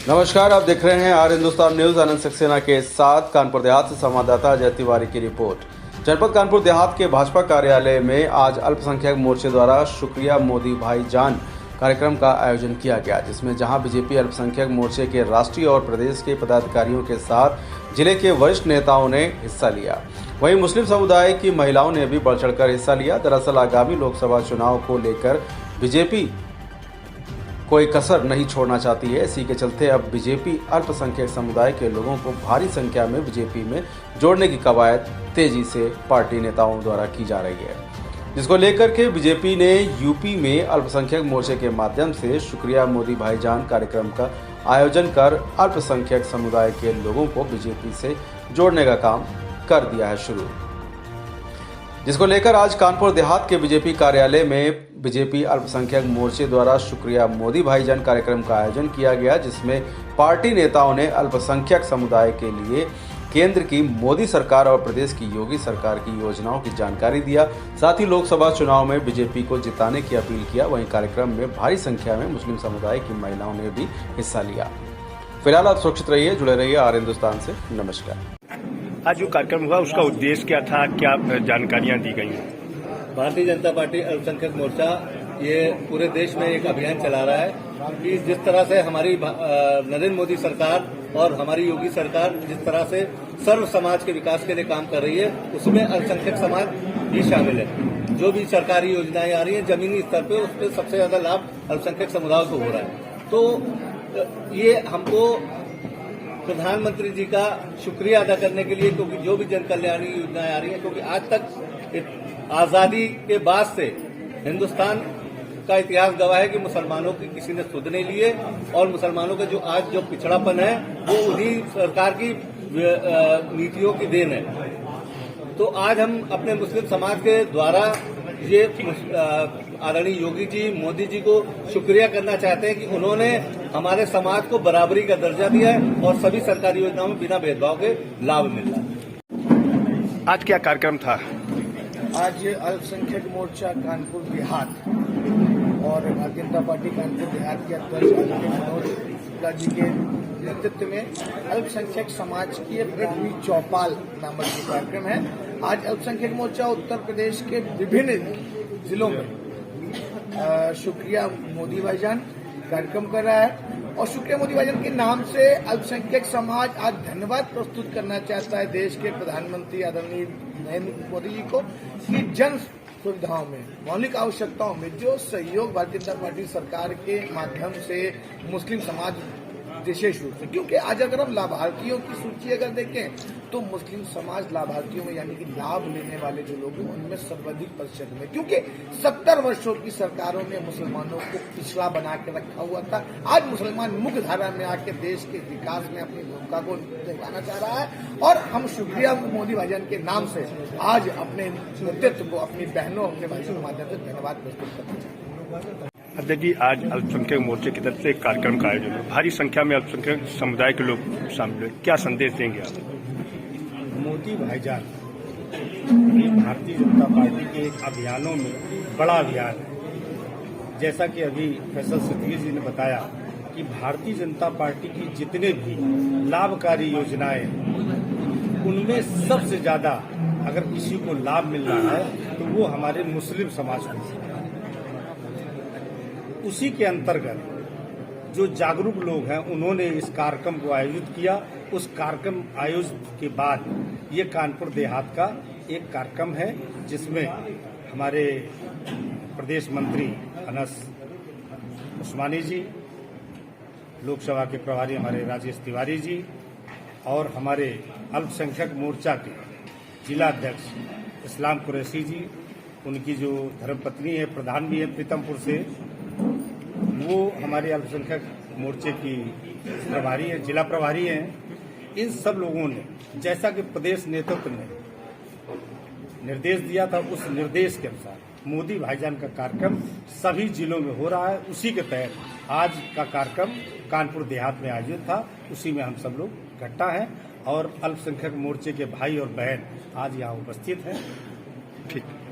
नमस्कार, आप देख रहे हैं आर हिंदुस्तान न्यूज। आनंद सक्सेना के साथ कानपुर देहात से संवाददाता अजय तिवारी की रिपोर्ट। जनपद कानपुर देहात के भाजपा कार्यालय में आज अल्पसंख्यक मोर्चे द्वारा शुक्रिया मोदी भाईजान कार्यक्रम का आयोजन किया गया, जिसमें जहां बीजेपी अल्पसंख्यक मोर्चे के राष्ट्रीय और प्रदेश के पदाधिकारियों के साथ जिले के वरिष्ठ नेताओं ने हिस्सा लिया, वहीं मुस्लिम समुदाय की महिलाओं ने भी बढ़ चढ़कर हिस्सा लिया। दरअसल आगामी लोकसभा चुनाव को लेकर बीजेपी कोई कसर नहीं छोड़ना चाहती है। इसी के चलते अब बीजेपी अल्पसंख्यक समुदाय के लोगों को भारी संख्या में बीजेपी में जोड़ने की कवायद तेजी से पार्टी नेताओं द्वारा की जा रही है, जिसको लेकर के बीजेपी ने यूपी में अल्पसंख्यक मोर्चे के माध्यम से शुक्रिया मोदी भाईजान कार्यक्रम का आयोजन कर अल्पसंख्यक समुदाय के लोगों को बीजेपी से जोड़ने का काम कर दिया है शुरू, जिसको लेकर आज कानपुर देहात के बीजेपी कार्यालय में बीजेपी अल्पसंख्यक मोर्चे द्वारा शुक्रिया मोदी भाईजान कार्यक्रम का आयोजन किया गया, जिसमें पार्टी नेताओं ने अल्पसंख्यक समुदाय के लिए केंद्र की मोदी सरकार और प्रदेश की योगी सरकार की योजनाओं की जानकारी दिया। साथ ही लोकसभा चुनाव में बीजेपी को जिताने की अपील किया। वहीं कार्यक्रम में भारी संख्या में मुस्लिम समुदाय की महिलाओं ने भी हिस्सा लिया। फिलहाल आप सुरक्षित रहिए, जुड़े रहिए आर हिंदुस्तान से। नमस्कार। आज जो कार्यक्रम हुआ उसका उद्देश्य क्या था, क्या जानकारियां दी गई? भारतीय जनता पार्टी अल्पसंख्यक मोर्चा ये पूरे देश में एक अभियान चला रहा है कि जिस तरह से हमारी नरेंद्र मोदी सरकार और हमारी योगी सरकार जिस तरह से सर्व समाज के विकास के लिए काम कर रही है, उसमें अल्पसंख्यक समाज भी शामिल है। जो भी सरकारी योजनाएं आ रही हैं जमीनी स्तर पे, उस पर सबसे ज्यादा लाभ अल्पसंख्यक समुदाय को हो रहा है। तो ये हमको प्रधानमंत्री जी का शुक्रिया अदा करने के लिए, क्योंकि जो भी जन कल्याणी योजनाएं आ रही हैं, क्योंकि आज तक आजादी के बाद से हिंदुस्तान का इतिहास गवाह है कि मुसलमानों की किसी ने सुध नहीं लिए, और मुसलमानों का जो आज जो पिछड़ापन है वो उन्हीं सरकार की नीतियों की देन है। तो आज हम अपने मुस्लिम समाज के द्वारा ये आदरणीय योगी जी, मोदी जी को शुक्रिया करना चाहते हैं कि उन्होंने हमारे समाज को बराबरी का दर्जा दिया है और सभी सरकारी योजनाओं में बिना भेदभाव के लाभ मिल रहा है। आज क्या कार्यक्रम था? आज अल्पसंख्यक मोर्चा कानपुर देहात और भारतीय जनता पार्टी कानपुर देहात के अध्यक्ष मनोज शुक्ला जी के नेतृत्व में अल्पसंख्यक समाज की पृथ्वी चौपाल नामक ये कार्यक्रम है। आज अल्पसंख्यक मोर्चा उत्तर प्रदेश के विभिन्न जिलों में शुक्रिया मोदी भाईजान कार्यक्रम कर रहा है, और शुक्रिया मोदी भाईजान के नाम से अल्पसंख्यक समाज आज धन्यवाद प्रस्तुत करना चाहता है देश के प्रधानमंत्री आदरणीय नरेंद्र मोदी जी को कि जन सुविधाओं में, मौलिक आवश्यकताओं में जो सहयोग भारतीय जनता पार्टी सरकार के माध्यम से मुस्लिम समाज विशेष रूप से, क्योंकि आज अगर हम लाभार्थियों की सूची अगर देखें तो मुस्लिम समाज लाभार्थियों में यानी कि लाभ लेने वाले जो लोग हैं उनमें सर्वाधिक प्रतिशत में, क्योंकि 70 वर्षों की सरकारों ने मुसलमानों को पिछड़ा बना के रखा हुआ था। आज मुसलमान मुख्य धारा में आके देश के विकास में अपनी भूमिका को निभाना चाह रहा है, और हम शुक्रिया मोदी भाईजान के नाम से आज अपने नेतृत्व को, अपनी बहनों, अपने भाइयों के माध्यम से धन्यवाद प्रस्तुत करना चाहते हैं। अध्यक्ष जी, आज अल्पसंख्यक मोर्चे की तरफ से एक कार्यक्रम का आयोजन है, भारी संख्या में अल्पसंख्यक समुदाय के लोग शामिल हुए, क्या संदेश देंगे आप? मोदी भाईजान ये भारतीय जनता पार्टी के अभियानों में बड़ा अभियान है। जैसा कि अभी फैसल सिद्दीकी जी ने बताया कि भारतीय जनता पार्टी की जितने भी लाभकारी योजनाएं, उनमें सबसे ज्यादा अगर किसी को लाभ मिल रहा है तो वो हमारे मुस्लिम समाज को। उसी के अंतर्गत जो जागरूक लोग हैं उन्होंने इस कार्यक्रम को आयोजित किया। उस कार्यक्रम आयोजित के बाद ये कानपुर देहात का एक कार्यक्रम है, जिसमें हमारे प्रदेश मंत्री अनस उस्मानी जी, लोकसभा के प्रभारी हमारे राजेश तिवारी जी, और हमारे अल्पसंख्यक मोर्चा के जिला अध्यक्ष इस्लाम कुरैशी जी, उनकी जो धर्मपत्नी है, प्रधान भी है प्रीतमपुर से, वो हमारे अल्पसंख्यक मोर्चे की प्रभारी है, जिला प्रभारी हैं। इन सब लोगों ने, जैसा कि प्रदेश नेतृत्व ने निर्देश दिया था, उस निर्देश के अनुसार मोदी भाईजान का कार्यक्रम सभी जिलों में हो रहा है। उसी के तहत आज का कार्यक्रम कानपुर देहात में आयोजित था, उसी में हम सब लोग इकट्ठा हैं और अल्पसंख्यक मोर्चे के भाई और बहन आज यहाँ उपस्थित हैं। ठीक।